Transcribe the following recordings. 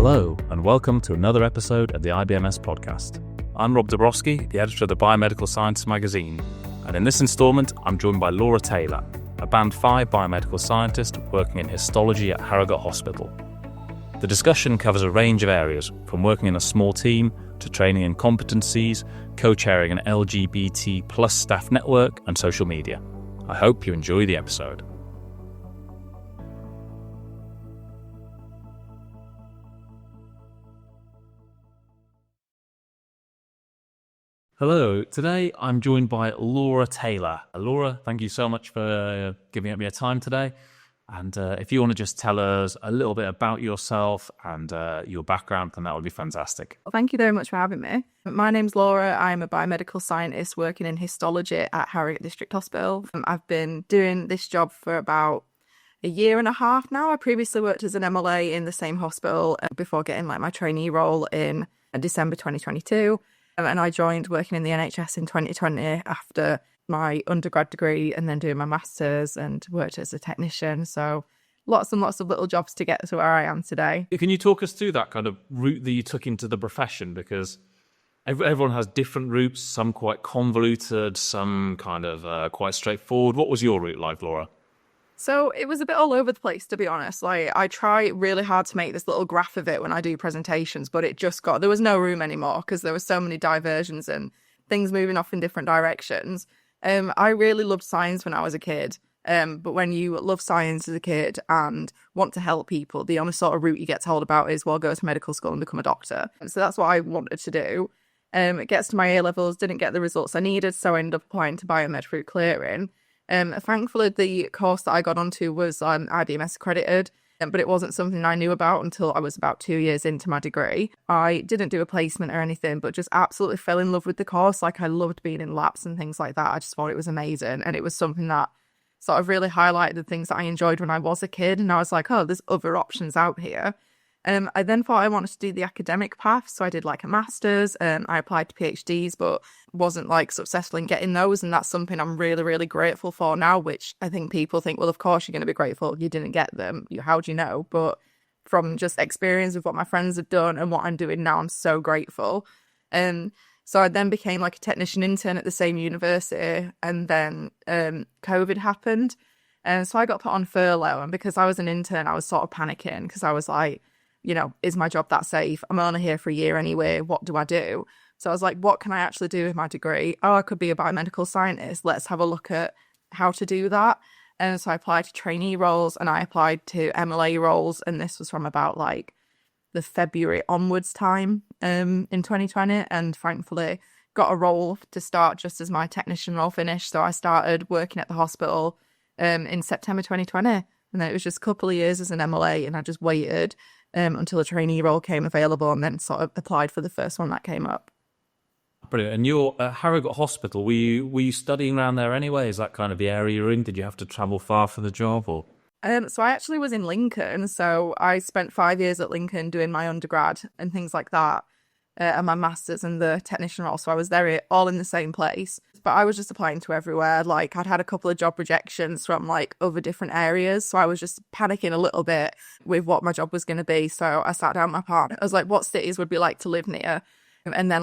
Hello, and welcome to another episode of the IBMS podcast. I'm Rob Dabrowski, the editor of the Biomedical Science magazine, and in this instalment, I'm joined by Laura Taylor, a Band 5 biomedical scientist working in histology at Harrogate Hospital. The discussion covers a range of areas, from working in a small team to training in competencies, co-chairing an LGBT plus staff network, and social media. I hope you enjoy the episode. Hello, today I'm joined by Laura Taylor. Laura, thank you so much for giving up your time today. And if you want to just tell us a little bit about yourself and your background, then that would be fantastic. Well, thank you very much for having me. My name's Laura. I'm a biomedical scientist working in histology at Harrogate District Hospital. I've been doing this job for about a year and a half now. I previously worked as an MLA in the same hospital before getting my trainee role in December 2022. And I joined working in the NHS in 2020 after my undergrad degree and then doing my master's and worked as a technician. So lots and lots of little jobs to get to where I am today. Can you talk us through that kind of route that you took into the profession? Because everyone has different routes, some quite convoluted, some kind of quite straightforward. What was your route like, Laura? So it was a bit all over the place, to be honest. I try really hard to make this little graph of it when I do presentations, but there was no room anymore because there were so many diversions and things moving off in different directions. I really loved science when I was a kid. But when you love science as a kid and want to help people, the only sort of route you get told about is, well, go to medical school and become a doctor. And so that's what I wanted to do. It gets to my A-levels, didn't get the results I needed, so I ended up applying to biomed through clearing. Thankfully, the course that I got onto was IBMS accredited, but it wasn't something I knew about until I was about 2 years into my degree. I didn't do a placement or anything, but just absolutely fell in love with the course. I loved being in labs and things like that. I just thought it was amazing, and it was something that sort of really highlighted the things that I enjoyed when I was a kid, and I was like, oh, there's other options out here. I then thought I wanted to do the academic path, so I did a master's, I applied to PhDs, but wasn't successful in getting those, and that's something I'm really, really grateful for now, which I think people think, well, of course you're going to be grateful you didn't get them, how do you know? But from just experience of what my friends have done and what I'm doing now, I'm so grateful. So I then became a technician intern at the same university, and then COVID happened, and so I got put on furlough, and because I was an intern, I was sort of panicking, because I was like, is my job that safe? I'm only here for a year anyway. What do I do? So I was like, what can I actually do with my degree? Oh, I could be a biomedical scientist. Let's have a look at how to do that. And so I applied to trainee roles and I applied to MLA roles. And this was from about the February onwards time in 2020. And thankfully got a role to start just as my technician role finished. So I started working at the hospital in September 2020. And then it was just a couple of years as an MLA, and I just waited until a trainee role came available and then sort of applied for the first one that came up. Brilliant. And you're at Harrogate Hospital. Were you studying around there anyway? Is that kind of the area you're in? Did you have to travel far for the job? Or? So I actually was in Lincoln. So I spent 5 years at Lincoln doing my undergrad and things like that, and my master's and the technician role. So I was there all in the same place. But I was just applying to everywhere. I'd had a couple of job rejections from other different areas. So I was just panicking a little bit with what my job was going to be. So I sat down with my partner. I was like, what cities would be like to live near? And then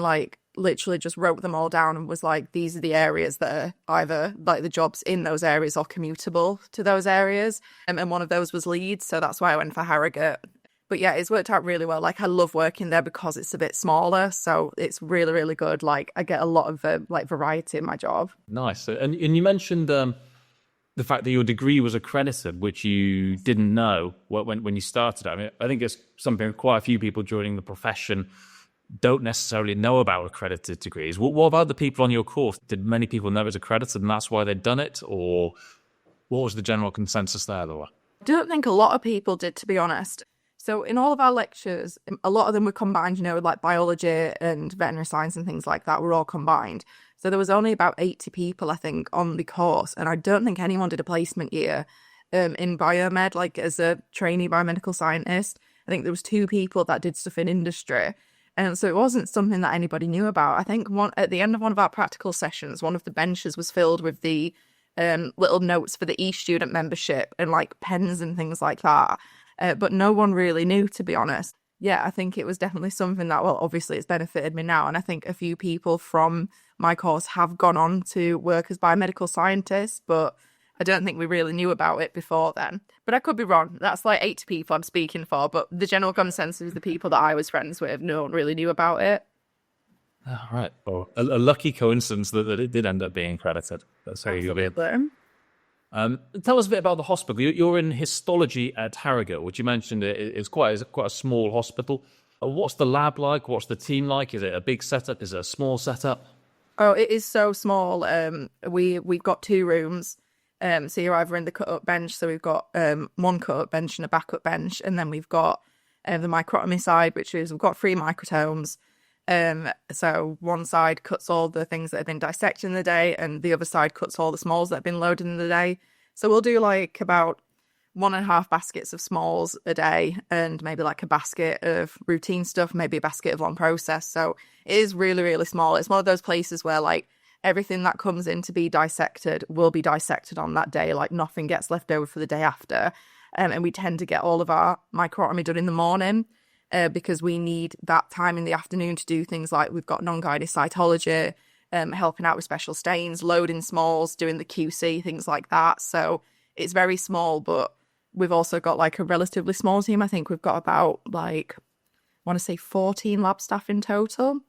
literally just wrote them all down and was like, these are the areas that are either the jobs in those areas or commutable to those areas. And one of those was Leeds. So that's why I went for Harrogate. But yeah, it's worked out really well. I love working there because it's a bit smaller. So it's really, really good. I get a lot of variety in my job. Nice. And you mentioned the fact that your degree was accredited, which you didn't know when you started. I mean, I think it's something quite a few people joining the profession don't necessarily know about accredited degrees. What about the people on your course? Did many people know it was accredited and that's why they'd done it? Or what was the general consensus there, Laura? I don't think a lot of people did, to be honest. So in all of our lectures, a lot of them were combined, biology and veterinary science and things like that were all combined. So there was only about 80 people, I think, on the course. And I don't think anyone did a placement year in biomed, as a trainee biomedical scientist. I think there was 2 people that did stuff in industry. And so it wasn't something that anybody knew about. I think at the end of one of our practical sessions, one of the benches was filled with the little notes for the e-student membership and pens and things like that. But no one really knew, to be honest. yeah, I think it was definitely something that, well, obviously it's benefited me now. And I think a few people from my course have gone on to work as biomedical scientists, but I don't think we really knew about it before then. But I could be wrong. That's like 8 people I'm speaking for, but the general consensus is the people that I was friends with, no one really knew about it. All right. Well, a lucky coincidence that it did end up being credited. That's very good. Tell us a bit about the hospital. You're in histology at Harrogate, which you mentioned is quite a small hospital. What's the lab like? What's the team like? Is it a big setup? Is it a small setup? Oh, it is so small. We've got 2 rooms. So you're either in the cut-up bench, so we've got one cut-up bench and a back-up bench, and then we've got the microtomy side, which is we've got 3 microtomes. So one side cuts all the things that have been dissected in the day, and the other side cuts all the smalls that have been loaded in the day. So we'll do like about 1.5 baskets of smalls a day, and maybe like a basket of routine stuff, maybe a basket of long process. So it is really, really small. It's one of those places where like everything that comes in to be dissected will be dissected on that day. Like nothing gets left over for the day after. And we tend to get all of our microtomy done in the morning. Because we need that time in the afternoon to do things like we've got non-guided cytology, helping out with special stains, loading smalls, doing the QC, things like that. So it's very small, but we've also got like a relatively small team. I think we've got about like, I want to say 14 lab staff in total,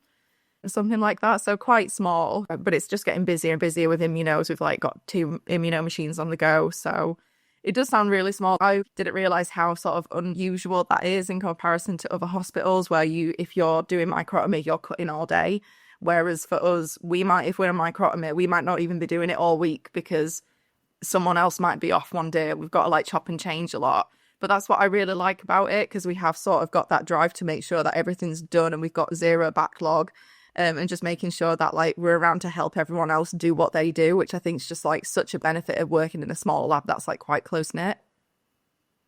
something like that. So quite small, but it's just getting busier and busier with immunos. We've like got 2 immuno machines on the go. So it does sound really small. I didn't realise how sort of unusual that is in comparison to other hospitals where if you're doing microtomy, you're cutting all day. Whereas for us, if we're in microtomy, we might not even be doing it all week because someone else might be off one day. We've got to like chop and change a lot. But that's what I really like about it, because we have sort of got that drive to make sure that everything's done and we've got 0 backlog. And just making sure that like we're around to help everyone else do what they do, which I think is just like such a benefit of working in a small lab that's like quite close knit.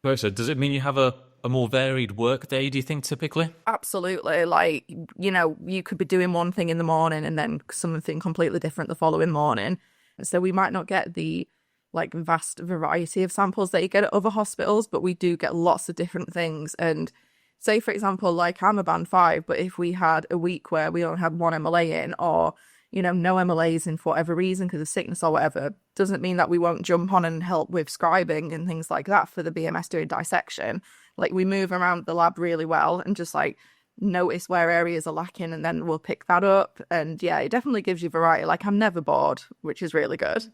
So does it mean you have a more varied work day, do you think, typically? Absolutely. Like, you could be doing one thing in the morning and then something completely different the following morning. So we might not get the like vast variety of samples that you get at other hospitals, but we do get lots of different things. And say, for example, like I'm a band 5, but if we had a week where we only had 1 MLA in, or, no MLAs in for whatever reason because of sickness or whatever, doesn't mean that we won't jump on and help with scribing and things like that for the BMS doing dissection. Like we move around the lab really well and just like notice where areas are lacking and then we'll pick that up. And yeah, it definitely gives you variety. Like I'm never bored, which is really good.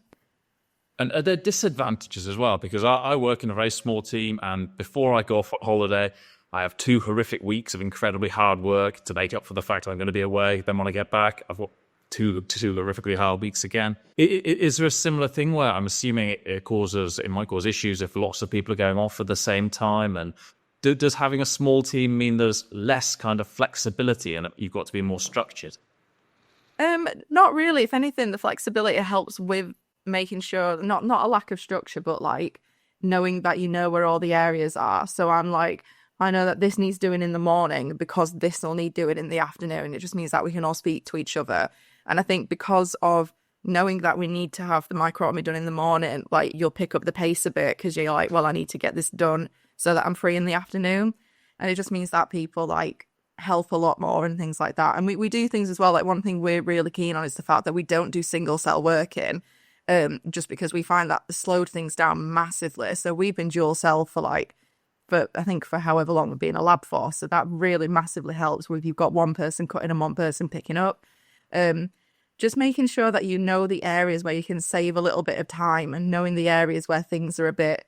And are there disadvantages as well? Because I work in a very small team, and before I go off on holiday, I have 2 horrific weeks of incredibly hard work to make up for the fact I'm going to be away. Then when I get back, I've got two horrifically hard weeks again. Is there a similar thing where I'm assuming it might cause issues if lots of people are going off at the same time? And does having a small team mean there's less kind of flexibility and you've got to be more structured? Not really. If anything, the flexibility helps with making sure, not a lack of structure, but like knowing that you know where all the areas are. So I'm like, I know that this needs doing in the morning because this will need doing in the afternoon. It just means that we can all speak to each other. And I think because of knowing that we need to have the microtomy done in the morning, like you'll pick up the pace a bit because you're like, well, I need to get this done so that I'm free in the afternoon. And it just means that people like help a lot more and things like that. And we do things as well. Like one thing we're really keen on is the fact that we don't do single cell working, just because we find that slowed things down massively. So we've been dual cell for however long we've been a lab for. So that really massively helps with you've got one person cutting and one person picking up. Just making sure that you know the areas where you can save a little bit of time and knowing the areas where things are a bit,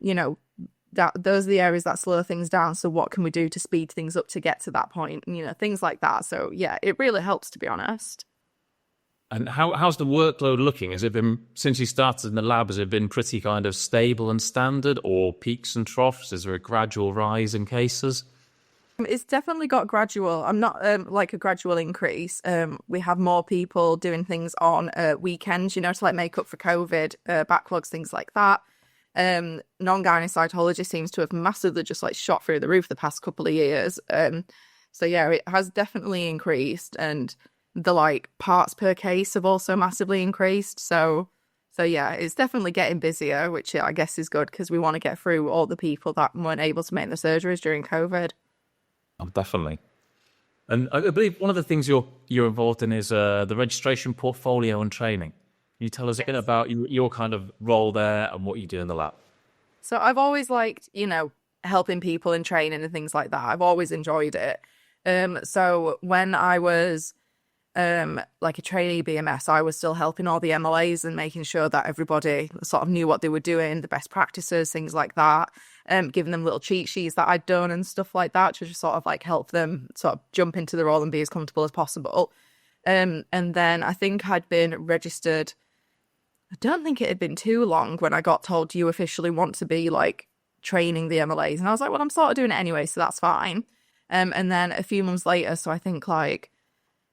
that those are the areas that slow things down. So what can we do to speed things up to get to that point? And, things like that. So yeah, it really helps, to be honest. And how's the workload looking? Has it been, since you started in the lab, has it been pretty kind of stable and standard, or peaks and troughs? Is there a gradual rise in cases? It's definitely got gradual. I'm not like a gradual increase. We have more people doing things on weekends, to like make up for COVID, backlogs, things like that. Non-gynae cytology seems to have massively just like shot through the roof the past couple of years. So yeah, it has definitely increased, and the like parts per case have also massively increased. So yeah, it's definitely getting busier, which I guess is good because we want to get through all the people that weren't able to make the surgeries during COVID. Oh, definitely. And I believe one of the things you're involved in is the registration portfolio and training. Can you tell us a bit about your kind of role there and what you do in the lab? So I've always liked, helping people in training and things like that. I've always enjoyed it. So when I was like a trainee BMS, I was still helping all the MLAs and making sure that everybody sort of knew what they were doing, the best practices, things like that. Giving them little cheat sheets that I'd done and stuff like that to just sort of like help them sort of jump into the role and be as comfortable as possible. And then I think I'd been registered. I don't think it had been too long when I got told you officially want to be like training the MLAs. And I was like, well, I'm sort of doing it anyway, so that's fine. And then a few months later, so I think like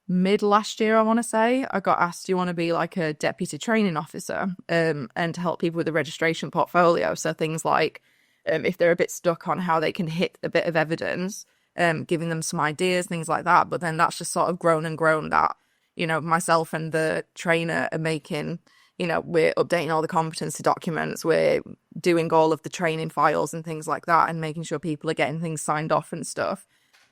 mid last year, I want to say, I got asked, do you want to be like a deputy training officer and to help people with the registration portfolio? So things like if they're a bit stuck on how they can hit a bit of evidence, giving them some ideas, things like that. But then that's just sort of grown and grown that, myself and the trainer are making, we're updating all the competency documents, we're doing all of the training files and things like that and making sure people are getting things signed off and stuff.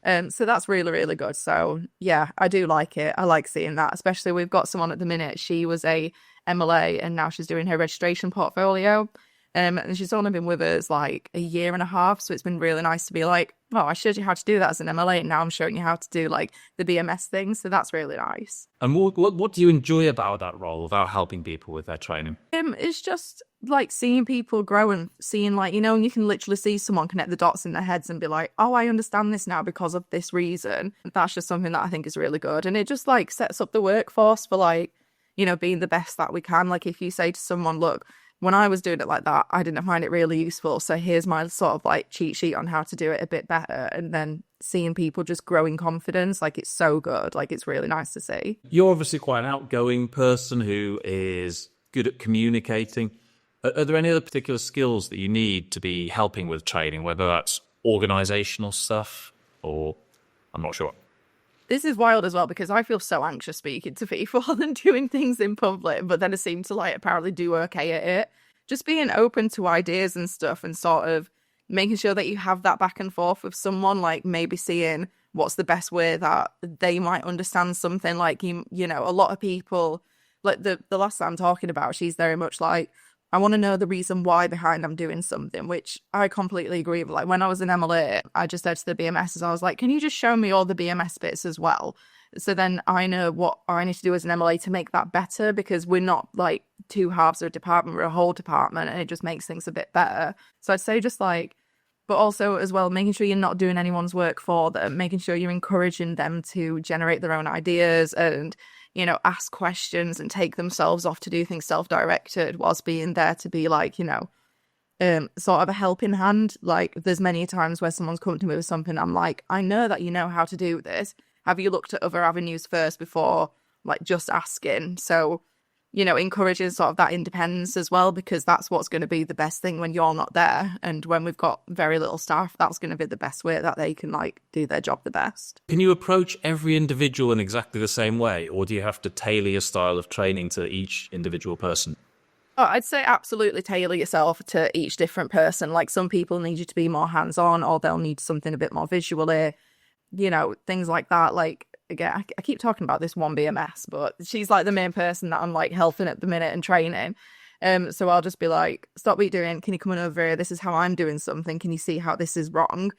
So that's really, really good. So yeah, I do like it. I like seeing that, especially we've got someone at the minute. She was a MLA and now she's doing her registration portfolio. And she's only been with us like a year and a half. So it's been really nice to be like, oh, I showed you how to do that as an MLA. And now I'm showing you how to do like the BMS thing. So that's really nice. And what do you enjoy about that role, about helping people with their training? It's just like seeing people grow and seeing like, and you can literally see someone connect the dots in their heads and be like, oh, I understand this now because of this reason. That's just something that I think is really good. And it just like sets up the workforce for like, being the best that we can. Like if you say to someone, look, when I was doing it like that, I didn't find it really useful. So here's my sort of like cheat sheet on how to do it a bit better. And then seeing people just grow in confidence, like it's so good. Like it's really nice to see. You're obviously quite an outgoing person who is good at communicating. Are there any other particular skills that you need to be helping with training, whether that's organisational stuff or I'm not sure? This is wild as well because I feel so anxious speaking to people and doing things in public, but then I seem to like apparently do okay at it. Just being open to ideas and stuff and sort of making sure that you have that back and forth with someone, like maybe seeing what's the best way that they might understand something. Like, a lot of people, like the last that I'm talking about, she's very much like, I want to know the reason why behind I'm doing something, which I completely agree with. Like when I was an MLA, I just said to the BMSs, I was like, can you just show me all the BMS bits as well? So then I know what I need to do as an MLA to make that better, because we're not like two halves of a department, we're a whole department, and it just makes things a bit better. So I'd say just like, but also as well, making sure you're not doing anyone's work for them, making sure you're encouraging them to generate their own ideas and, ask questions and take themselves off to do things self-directed, whilst being there to be like, sort of a helping hand. Like there's many times where someone's come to me with something, I'm like, I know that you know how to do this. Have you looked at other avenues first before like just asking? So, encouraging sort of that independence as well, because that's what's going to be the best thing when you're not there. And when we've got very little staff, that's going to be the best way that they can like do their job the best. Can you approach every individual in exactly the same way, or do you have to tailor your style of training to each individual person? Oh, I'd say absolutely tailor yourself to each different person. Like some people need you to be more hands-on, or they'll need something a bit more visually, things like that. Like, again, I keep talking about this one BMS, but she's like the main person that I'm like helping at the minute and training. So I'll just be like, stop what you're doing. Can you come on over here? This is how I'm doing something. Can you see how this is wrong?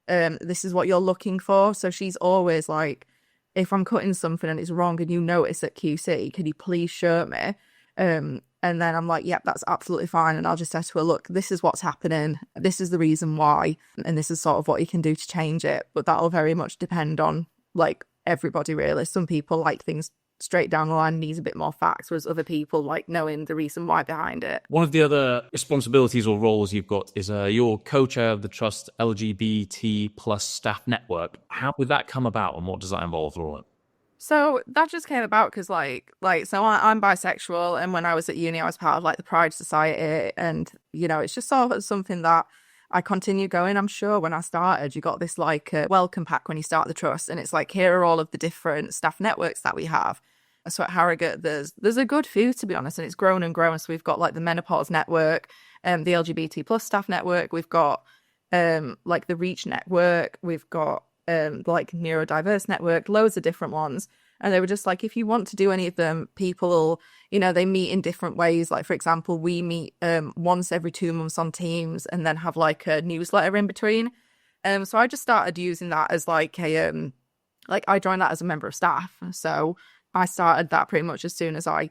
This is what you're looking for. So she's always like, if I'm cutting something and it's wrong and you notice at QC, can you please show me? And then I'm like, yep, that's absolutely fine. And I'll just say to her, look, this is what's happening. This is the reason why. And this is sort of what you can do to change it. But that'll very much depend on like everybody really. Some people like things straight down the line, needs a bit more facts, whereas other people like knowing the reason why behind it. One of the other responsibilities or roles you've got is you're co-chair of the Trust LGBT plus staff network. How would that come about and what does that involve, Laura? So that just came about because so I'm bisexual, and when I was at uni I was part of like the Pride Society, and it's just sort of something that I continue going. I'm sure when I started, you got this like welcome pack when you start the trust, and it's like, here are all of the different staff networks that we have. So at Harrogate, there's a good few, to be honest, and it's grown and grown. So we've got like the menopause network, the LGBT plus staff network. We've got like the Reach network. We've got like neurodiverse network, loads of different ones. And they were just like, if you want to do any of them, people, they meet in different ways. Like, for example, we meet once every 2 months on Teams and then have like a newsletter in between. So I just started using that as like I joined that as a member of staff. So I started that pretty much as soon as I,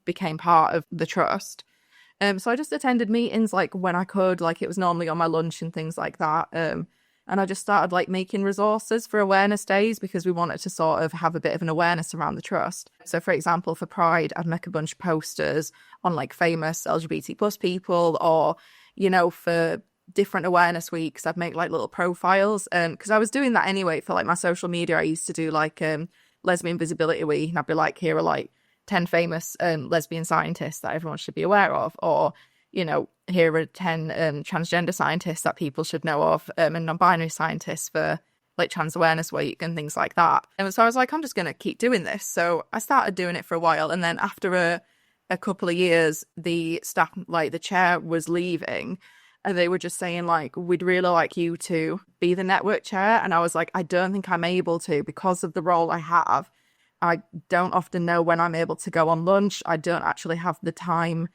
became part of the trust. So I just attended meetings like when I could, like it was normally on my lunch and things like that. And I just started like making resources for awareness days because we wanted to sort of have a bit of an awareness around the trust. So for example, for Pride, I'd make a bunch of posters on like famous LGBT plus people, or, for different awareness weeks, I'd make like little profiles. Because I was doing that anyway for like my social media. I used to do like Lesbian Visibility Week, and I'd be like, here are like 10 famous lesbian scientists that everyone should be aware of, or here are 10 transgender scientists that people should know of, and non-binary scientists for like Trans Awareness Week and things like that. And so I was like, I'm just going to keep doing this. So I started doing it for a while. And then after a couple of years, the staff, like the chair was leaving, and they were just saying like, we'd really like you to be the network chair. And I was like, I don't think I'm able to because of the role I have. I don't often know when I'm able to go on lunch. I don't actually have the time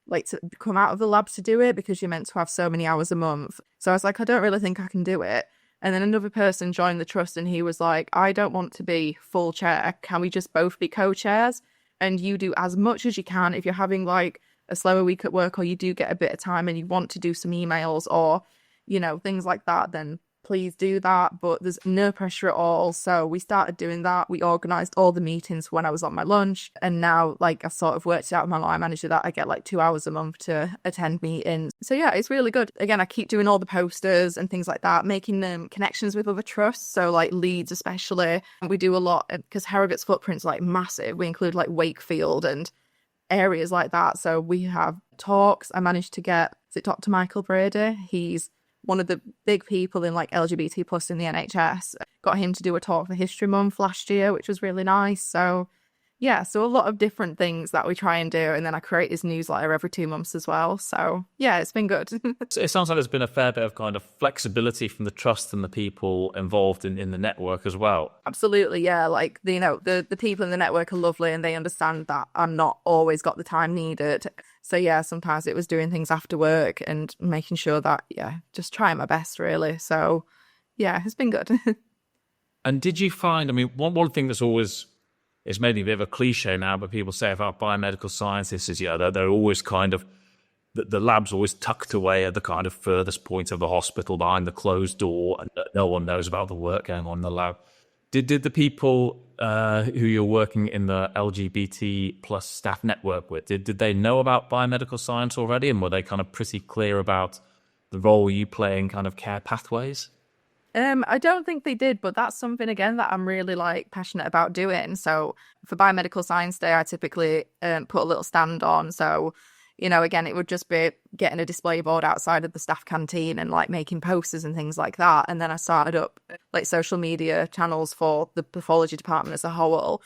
like to come out of the lab to do it because you're meant to have so many hours a month. So I was like, I don't really think I can do it. And then another person joined the trust and he was like, I don't want to be full chair. Can we just both be co-chairs? And you do as much as you can. If you're having like a slower week at work, or you do get a bit of time and you want to do some emails or, things like that, then please do that. But there's no pressure at all. So we started doing that. We organised all the meetings when I was on my lunch. And now, like, I've sort of worked it out with my line manager that I get like 2 hours a month to attend meetings. So yeah, it's really good. Again, I keep doing all the posters and things like that, making connections with other trusts. So like Leeds especially. And we do a lot because Harrogate's footprint's like massive. We include like Wakefield and areas like that. So we have talks. I managed to get, is it Dr. Michael Brady? He's one of the big people in like LGBT plus in the NHS. Got him to do a talk for History Month last year, which was really nice. So yeah, so a lot of different things that we try and do. And then I create this newsletter every 2 months as well. So yeah, it's been good. It sounds like there's been a fair bit of kind of flexibility from the trust and the people involved in the network as well. Absolutely, yeah. Like, the people in the network are lovely and they understand that I'm not always got the time needed. So yeah, sometimes it was doing things after work and making sure that, just trying my best really. So yeah, it's been good. And did you find, one thing that's always, it's maybe a bit of a cliche now, but people say about biomedical scientists is, they're always kind of, the lab's always tucked away at the kind of furthest point of the hospital behind the closed door, and no one knows about the work going on in the lab. Did the people who you're working in the LGBT plus staff network with, did they know about biomedical science already, and were they kind of pretty clear about the role you play in kind of care pathways? I don't think they did, but that's something again that I'm really like passionate about doing. So for Biomedical Science Day, I typically put a little stand on. So, again, it would just be getting a display board outside of the staff canteen and like making posters and things like that. And then I started up like social media channels for the pathology department as a whole.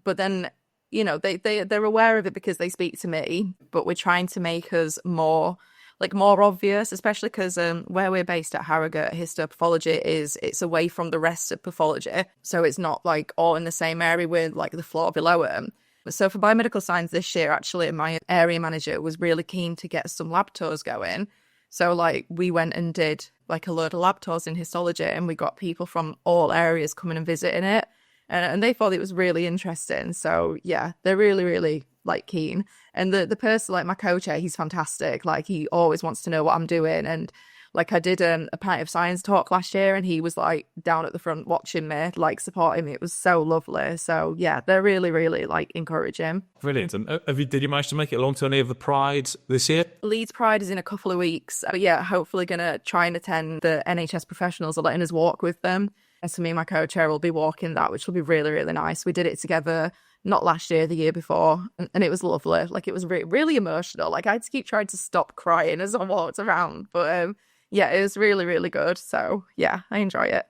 But then, they're aware of it because they speak to me, but we're trying to make us more obvious, especially because where we're based at Harrogate, histopathology it's away from the rest of pathology. So it's not like all in the same area with like the floor below it. So for biomedical science this year, actually, my area manager was really keen to get some lab tours going. So like we went and did like a load of lab tours in histology, and we got people from all areas coming and visiting it. And they thought it was really interesting. So yeah, they're really, really like keen. And the person, like my co-chair, he's fantastic. Like he always wants to know what I'm doing. And like I did a Pint of Science talk last year, and he was like down at the front watching me, like supporting me. It was so lovely. So yeah, they're really, really like encouraging. Brilliant. And did you manage to make it along to any of the Prides this year? Leeds Pride is in a couple of weeks. But yeah, hopefully going to try and attend. The NHS professionals are letting us walk with them. And so me and my co-chair will be walking that, which will be really, really nice. We did it together, not last year, the year before. And it was lovely. Like it was really emotional. Like I had to keep trying to stop crying as I walked around. But yeah, it was really, really good. So yeah, I enjoy it.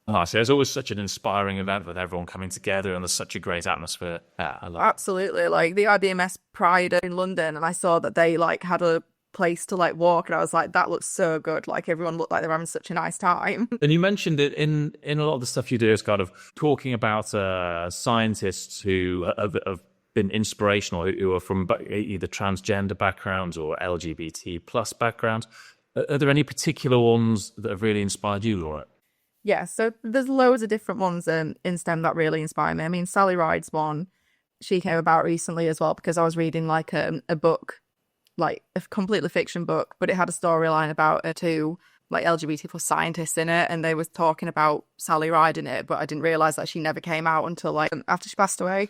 Oh, so it's always such an inspiring event with everyone coming together, and there's such a great atmosphere. Yeah, I love it. Absolutely. Like the IBMS Pride in London, and I saw that they like had a place to like walk, and I was like, that looks so good. Like everyone looked like they're having such a nice time. And you mentioned it in a lot of the stuff you do is kind of talking about scientists who have been inspirational, who are from either transgender backgrounds or LGBT plus backgrounds. Are there any particular ones that have really inspired you, Laura? Yeah, so there's loads of different ones in STEM that really inspire me. I mean, Sally Ride's one. She came about recently as well because I was reading like a book, like a completely fiction book, but it had a storyline about two like LGBT plus scientists in it, and they was talking about Sally Ride in it, but I didn't realise that she never came out until like after she passed away.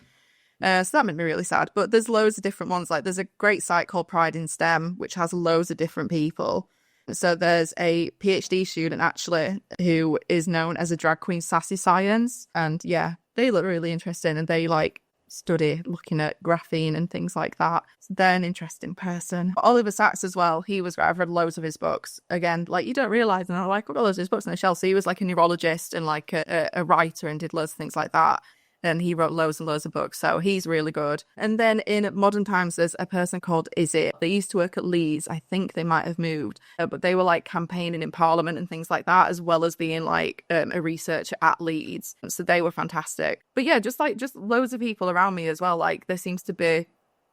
So that made me really sad. But there's loads of different ones. Like there's a great site called Pride in STEM, which has loads of different people. So there's a PhD student actually who is known as a drag queen sassy science, and yeah, they look really interesting, and they like study looking at graphene and things like that. So they're an interesting person. Oliver Sacks as well. I've read loads of his books. Again, like you don't realise, and I'm like, I've got loads of his books on the shelf. So he was like a neurologist and like a writer and did loads of things like that. And he wrote loads and loads of books, so he's really good. And then in modern times, there's a person called Izzy. They used to work at Leeds. I think they might have moved, but they were like campaigning in Parliament and things like that, as well as being like a researcher at Leeds. So they were fantastic. But yeah, just loads of people around me as well. Like there seems to be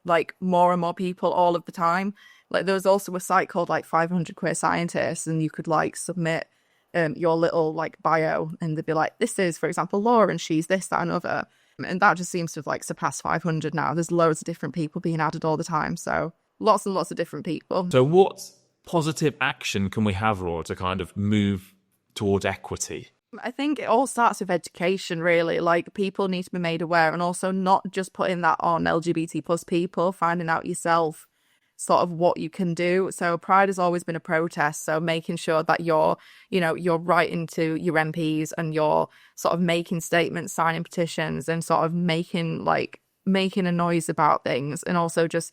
like more and more people all of the time. Like there was also a site called like 500 Queer Scientists, and you could like submit your little like bio, and they'd be like, this is, for example, Laura, and she's this, that, and other. And that just seems to have like surpassed 500 now. There's loads of different people being added all the time. So lots and lots of different people. So what positive action can we have, Laura, to kind of move towards equity? I think it all starts with education, really. Like people need to be made aware, and also not just putting that on LGBT plus people, finding out yourself sort of what you can do. So Pride has always been a protest, so making sure that you're writing to your MPs and you're sort of making statements, signing petitions, and sort of making a noise about things, and also just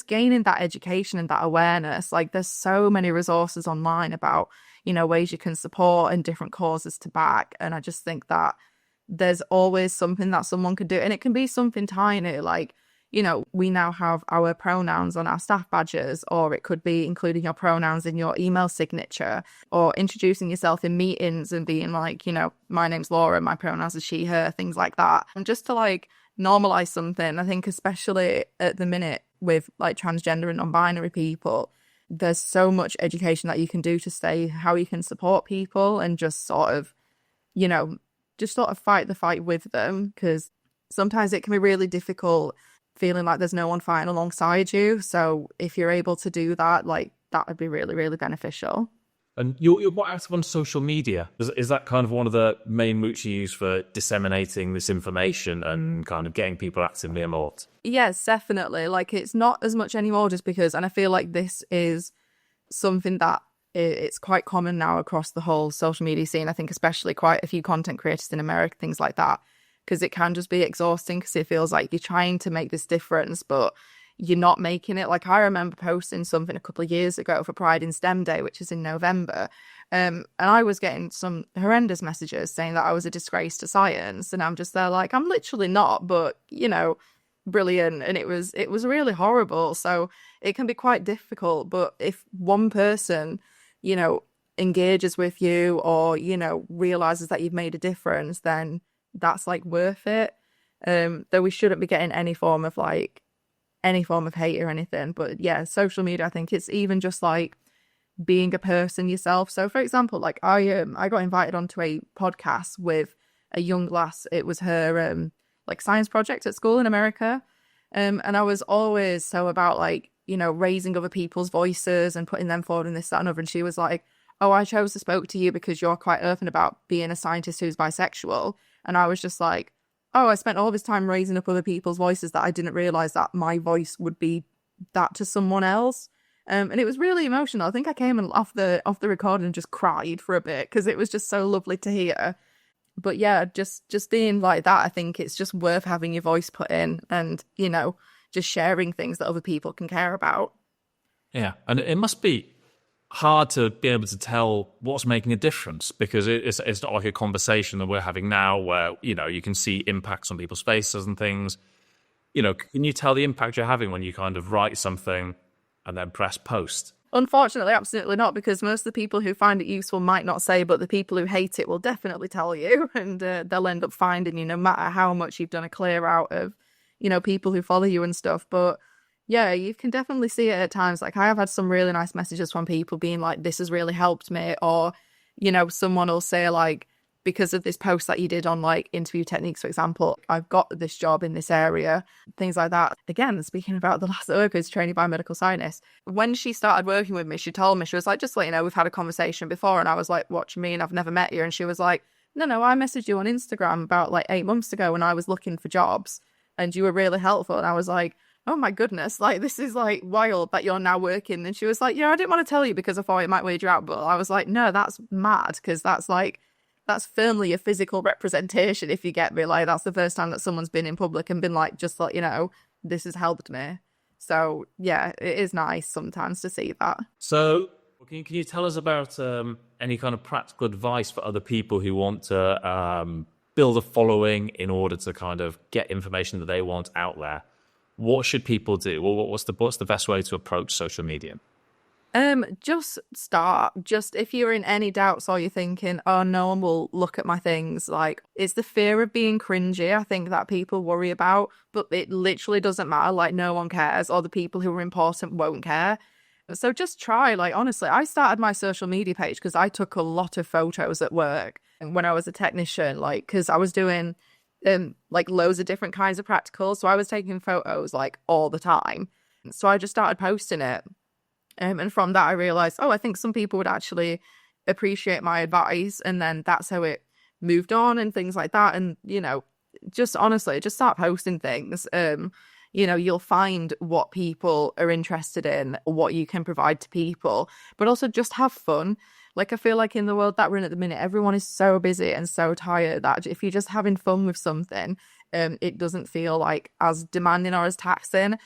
gaining that education and that awareness. Like there's so many resources online about ways you can support and different causes to back, and I just think that there's always something that someone could do, and it can be something tiny, like we now have our pronouns on our staff badges, or it could be including your pronouns in your email signature, or introducing yourself in meetings and being like, my name's Laura, my pronouns are she, her, things like that. And just to like normalize something, I think especially at the minute with like transgender and non-binary people, there's so much education that you can do to say how you can support people and just sort of fight the fight with them, because sometimes it can be really difficult feeling like there's no one fighting alongside you. So if you're able to do that, like that would be really, really beneficial. And you're more active on social media. Is that kind of one of the main routes you use for disseminating this information and kind of getting people actively involved? Yes, definitely. Like it's not as much anymore just because, and I feel like this is something that it's quite common now across the whole social media scene. I think especially quite a few content creators in America, things like that, because it can just be exhausting because it feels like you're trying to make this difference, but you're not making it. Like I remember posting something a couple of years ago for Pride in STEM Day, which is in November, and I was getting some horrendous messages saying that I was a disgrace to science, and I'm just there like, I'm literally not, but brilliant. And it was really horrible. So it can be quite difficult, but if one person engages with you or realizes that you've made a difference, then that's like worth it. Though we shouldn't be getting any form of hate or anything. But yeah, social media, I think it's even just like being a person yourself. So for example, like I got invited onto a podcast with a young lass. It was her like science project at school in America. And I was always so about like, raising other people's voices and putting them forward in this, that, and other. And she was like, oh, I chose to spoke to you because you're quite open about being a scientist who's bisexual. And I was just like, oh, I spent all this time raising up other people's voices that I didn't realize that my voice would be that to someone else. And it was really emotional. I think I came off the recording and just cried for a bit because it was just so lovely to hear. But yeah, just being like that, I think it's just worth having your voice put in and, just sharing things that other people can care about. Yeah, and it must be hard to be able to tell what's making a difference, because it's not like a conversation that we're having now where, you can see impacts on people's faces and things. Can you tell the impact you're having when you kind of write something and then press post? Unfortunately, absolutely not, because most of the people who find it useful might not say, but the people who hate it will definitely tell you, and they'll end up finding you no matter how much you've done a clear out of, people who follow you and stuff. But yeah, you can definitely see it at times. Like, I have had some really nice messages from people being like, this has really helped me, or, someone will say like, because of this post that you did on like interview techniques, for example, I've got this job in this area, things like that. Again, speaking about the last workers trainee biomedical scientist, when she started working with me, she told me, she was like, just let you know, we've had a conversation before. And I was like, what do you mean? I've never met you. And she was like, no, I messaged you on Instagram about like 8 months ago when I was looking for jobs and you were really helpful. And I was like, oh my goodness, like this is like wild that you're now working. And she was like, yeah, I didn't want to tell you because I thought it might weird you out. But I was like, no, that's mad, because that's firmly a physical representation, if you get me. Like, that's the first time that someone's been in public and been like, just like, this has helped me. So yeah, it is nice sometimes to see that. So can you tell us about any kind of practical advice for other people who want to build a following in order to kind of get information that they want out there? What should people do? Well, what's the best way to approach social media? Just start. Just if you're in any doubts or you're thinking, oh, no one will look at my things, like, it's the fear of being cringy, I think, that people worry about, but it literally doesn't matter. Like, no one cares, or the people who are important won't care. So just try. Like, honestly, I started my social media page because I took a lot of photos at work and when I was a technician, like, because I was doing like loads of different kinds of practicals, so I was taking photos like all the time. So I just started posting it. And from that, I realized, I think some people would actually appreciate my advice. And then that's how it moved on and things like that. And, just honestly, just start posting things. You'll find what people are interested in, what you can provide to people, but also just have fun. Like, I feel like in the world that we're in at the minute, everyone is so busy and so tired that if you're just having fun with something, it doesn't feel like as demanding or as taxing.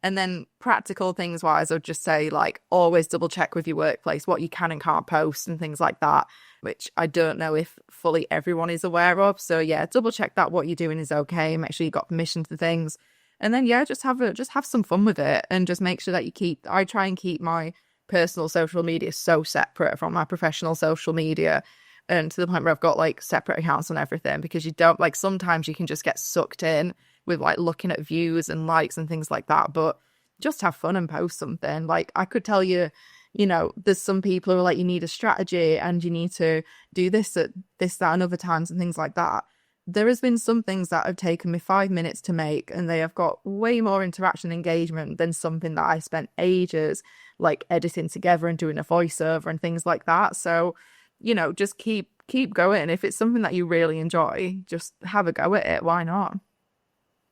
And then practical things wise, I would just say, like, always double check with your workplace what you can and can't post and things like that, which I don't know if fully everyone is aware of. So yeah, double check that what you're doing is okay. Make sure you got permission for things. And then yeah, just have some fun with it, and just make sure that I try and keep my personal social media so separate from my professional social media, and to the point where I've got like separate accounts on everything, because you don't, like, sometimes you can just get sucked in with like looking at views and likes and things like that. But just have fun and post something. Like, I could tell you, there's some people who are like, you need a strategy and you need to do this at this, that, and other times and things like that. There has been some things that have taken me 5 minutes to make, and they have got way more interaction and engagement than something that I spent ages like editing together and doing a voiceover and things like that. So, just keep going. If it's something that you really enjoy, just have a go at it. Why not?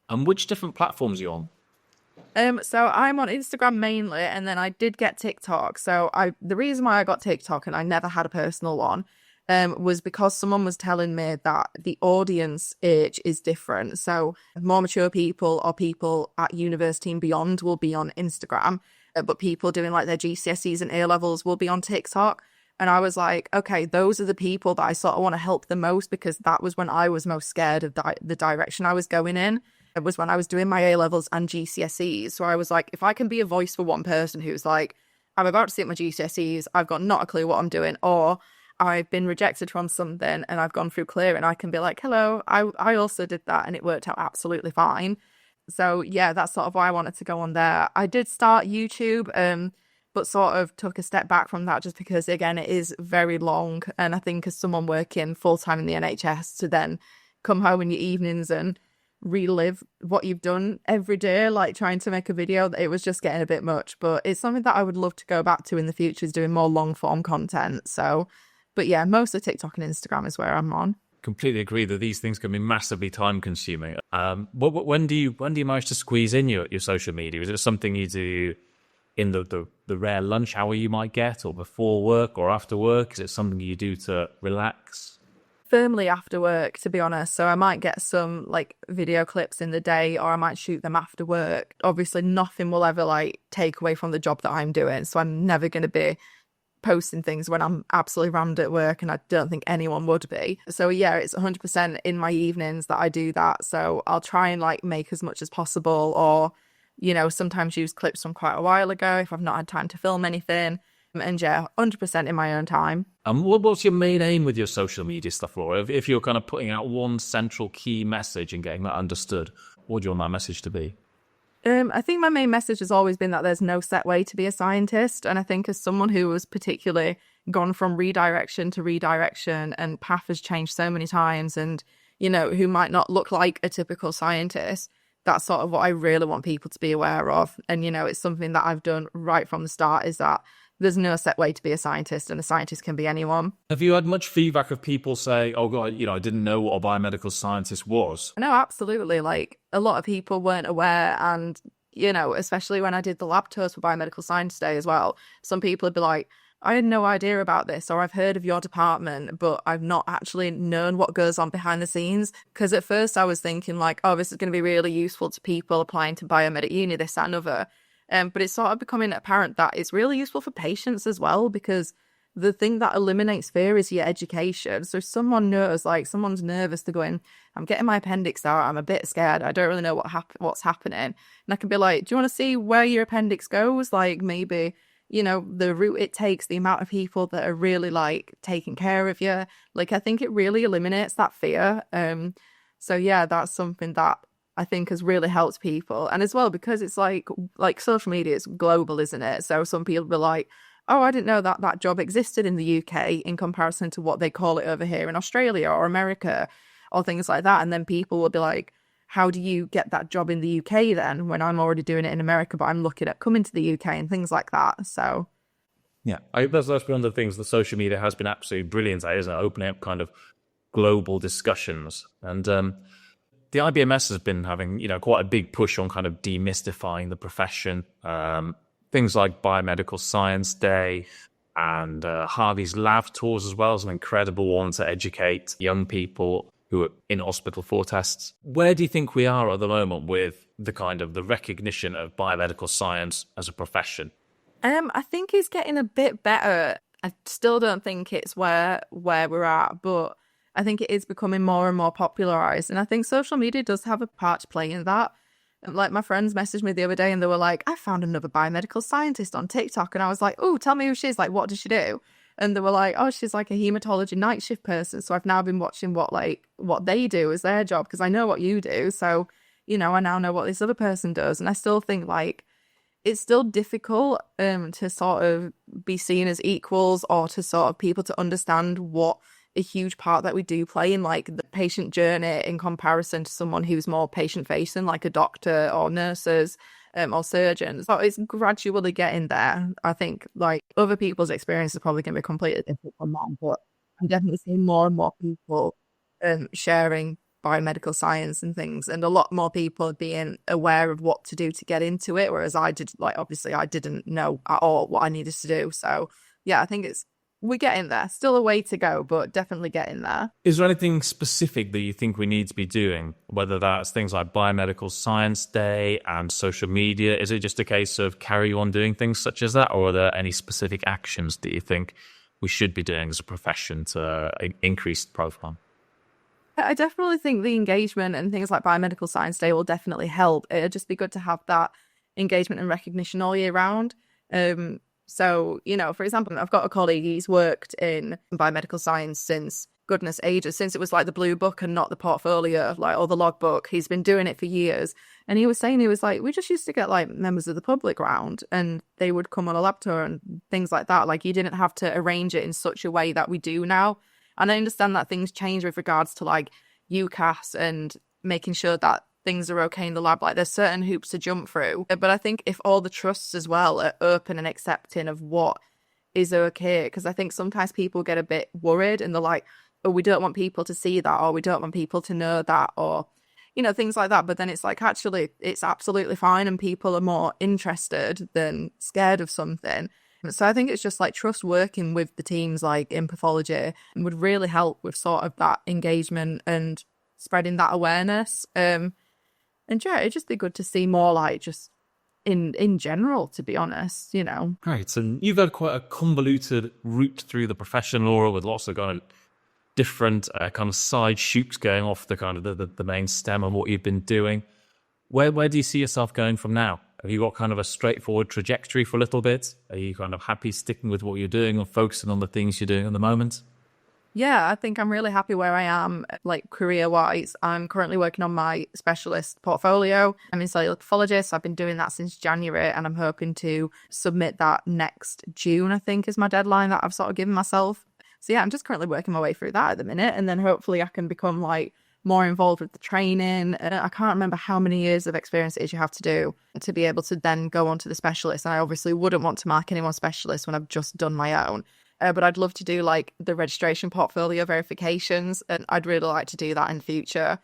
And which different platforms are you on? So I'm on Instagram mainly, and then I did get TikTok. So the reason why I got TikTok and I never had a personal one, was because someone was telling me that the audience age is different. So more mature people or people at university and beyond will be on Instagram, but people doing like their GCSEs and A-levels will be on TikTok. And I was like, okay, those are the people that I sort of want to help the most, because that was when I was most scared of the direction I was going in. It was when I was doing my A-levels and GCSEs. So I was like, if I can be a voice for one person who's like, I'm about to sit my GCSEs, I've got not a clue what I'm doing, or I've been rejected from something and I've gone through clear, and I can be like, hello, I also did that and it worked out absolutely fine. So yeah, that's sort of why I wanted to go on there. I did start YouTube, but sort of took a step back from that just because, again, it is very long. And I think as someone working full-time in the NHS, to then come home in your evenings and relive what you've done every day, like trying to make a video, it was just getting a bit much. But it's something that I would love to go back to in the future, is doing more long-form content. So, but yeah, mostly TikTok and Instagram is where I'm on. Completely agree that these things can be massively time consuming. When do you manage to squeeze in your social media? Is it something you do in the rare lunch hour you might get, or before work or after work? Is it something you do to relax? Firmly after work, to be honest. So I might get some like video clips in the day, or I might shoot them after work. Obviously nothing will ever like take away from the job that I'm doing, so I'm never going to be posting things when I'm absolutely rammed at work, and I don't think anyone would be. So yeah, it's 100% in my evenings that I do that. So I'll try and like make as much as possible, or sometimes use clips from quite a while ago if I've not had time to film anything. And yeah, 100% in my own time. And what's your main aim with your social media stuff, Laura? If you're kind of putting out one central key message and getting that understood, what do you want that message to be? I think my main message has always been that there's no set way to be a scientist. And I think as someone who was particularly gone from redirection to redirection and path has changed so many times and, who might not look like a typical scientist, that's sort of what I really want people to be aware of. And, it's something that I've done right from the start is that there's no set way to be a scientist, and a scientist can be anyone. Have you had much feedback of people say, oh, God, I didn't know what a biomedical scientist was? No, absolutely. Like, a lot of people weren't aware. And, especially when I did the lab tours for Biomedical Science Day as well, some people would be like, I had no idea about this, or I've heard of your department, but I've not actually known what goes on behind the scenes. Because at first I was thinking like, oh, this is going to be really useful to people applying to biomedic uni, this, that, and other. But it's sort of becoming apparent that it's really useful for patients as well, because the thing that eliminates fear is your education. So if someone knows, like someone's nervous to go in, I'm getting my appendix out, I'm a bit scared, I don't really know what's happening. And I can be like, do you want to see where your appendix goes? Like maybe, the route it takes, the amount of people that are really like taking care of you. Like, I think it really eliminates that fear. So yeah, that's something that I think has really helped people. And as well, because it's like social media is global, isn't it? So some people be like, oh, I didn't know that job existed in the UK in comparison to what they call it over here in Australia or America or things like that. And then people will be like, how do you get that job in the UK then when I'm already doing it in America, but I'm looking at coming to the UK and things like that. So yeah, that's one of the things that social media has been absolutely brilliant at, isn't it? Opening up kind of global discussions. And the IBMS has been having, quite a big push on kind of demystifying the profession. Things like Biomedical Science Day and Harvey's lab tours as well is an incredible one to educate young people who are in hospital for tests. Where do you think we are at the moment with the kind of the recognition of biomedical science as a profession? I think it's getting a bit better. I still don't think it's where we're at, but I think it is becoming more and more popularized. And I think social media does have a part to play in that. Like, my friends messaged me the other day and they were like, I found another biomedical scientist on TikTok. And I was like, oh, tell me who she is. Like, what does she do? And they were like, oh, she's like a hematology night shift person. So I've now been watching what they do as their job, because I know what you do. So, I now know what this other person does. And I still think like it's still difficult to sort of be seen as equals, or to sort of people to understand what a huge part that we do play in like the patient journey in comparison to someone who's more patient facing, like a doctor or nurses or surgeons. So it's gradually getting there. I think like other people's experience is probably going to be completely different from mine, but I'm definitely seeing more and more people sharing biomedical science and things, and a lot more people being aware of what to do to get into it, whereas I did, like, obviously I didn't know at all what I needed to do. So yeah, I think we're getting there. Still a way to go, but definitely getting there. Is there anything specific that you think we need to be doing, whether that's things like Biomedical Science Day and social media? Is it just a case of carry on doing things such as that, or are there any specific actions that you think we should be doing as a profession to increase the profile? I definitely think the engagement and things like Biomedical Science Day will definitely help. It'd just be good to have that engagement and recognition all year round. So, for example, I've got a colleague, he's worked in biomedical science since, goodness, ages, since it was like the blue book and not the portfolio, like, or the logbook. He's been doing it for years. And he was saying, he was like, we just used to get like members of the public round and they would come on a lab tour and things like that. Like, you didn't have to arrange it in such a way that we do now. And I understand that things change with regards to like UCAS and making sure that things are okay in the lab. Like, there's certain hoops to jump through. But I think if all the trusts as well are open and accepting of what is okay, because I think sometimes people get a bit worried and they're like, oh, we don't want people to see that, or we don't want people to know that, or, things like that. But then it's like, actually, it's absolutely fine and people are more interested than scared of something. So I think it's just like trust working with the teams like in pathology would really help with sort of that engagement and spreading that awareness. And yeah, it'd just be good to see more like just in general, to be honest, Great. And you've had quite a convoluted route through the profession, Laura, with lots of kind of different kind of side shoots going off the kind of the main stem of what you've been doing. Where do you see yourself going from now? Have you got kind of a straightforward trajectory for a little bit? Are you kind of happy sticking with what you're doing or focusing on the things you're doing at the moment? Yeah, I think I'm really happy where I am, like career-wise. I'm currently working on my specialist portfolio. I'm in cellular pathology, so I've been doing that since January, and I'm hoping to submit that next June, I think, is my deadline that I've sort of given myself. So yeah, I'm just currently working my way through that at the minute, and then hopefully I can become like more involved with the training. I can't remember how many years of experience it is you have to do to be able to then go on to the specialist. And I obviously wouldn't want to mark anyone specialist when I've just done my own. But I'd love to do like the registration portfolio verifications, and I'd really like to do that in future.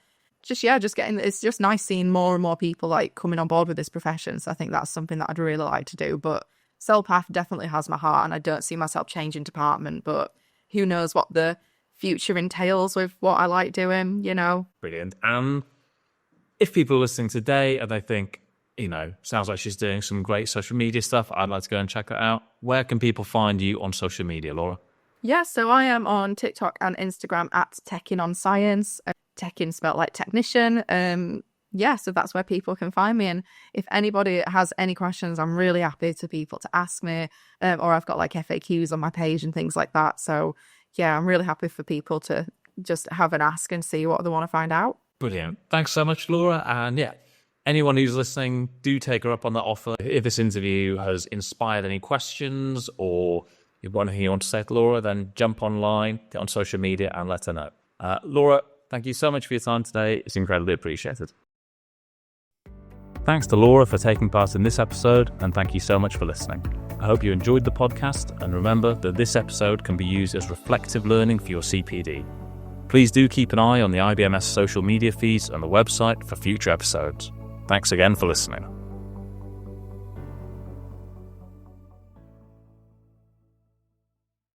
It's just nice seeing more and more people like coming on board with this profession. So I think that's something that I'd really like to do. But Cell Path definitely has my heart, and I don't see myself changing department, but who knows what the future entails with what I like doing, you know. Brilliant. If people are listening today and they think, you know, sounds like she's doing some great social media stuff, I'd like to go and check it out. Where can people find you on social media, Laura? Yeah, so I am on TikTok and Instagram at Techingonscience. Teching spelled like technician. So that's where people can find me. And if anybody has any questions, I'm really happy to people to ask me. Or I've got like FAQs on my page and things like that. So yeah, I'm really happy for people to just have an ask and see what they want to find out. Brilliant. Thanks so much, Laura. And yeah, anyone who's listening, do take her up on that offer. If this interview has inspired any questions or you want anything you want to say to Laura, then jump online, get on social media and let her know. Laura, thank you so much for your time today. It's incredibly appreciated. Thanks to Laura for taking part in this episode, and thank you so much for listening. I hope you enjoyed the podcast, and remember that this episode can be used as reflective learning for your CPD. Please do keep an eye on the IBMS social media feeds and the website for future episodes. Thanks again for listening.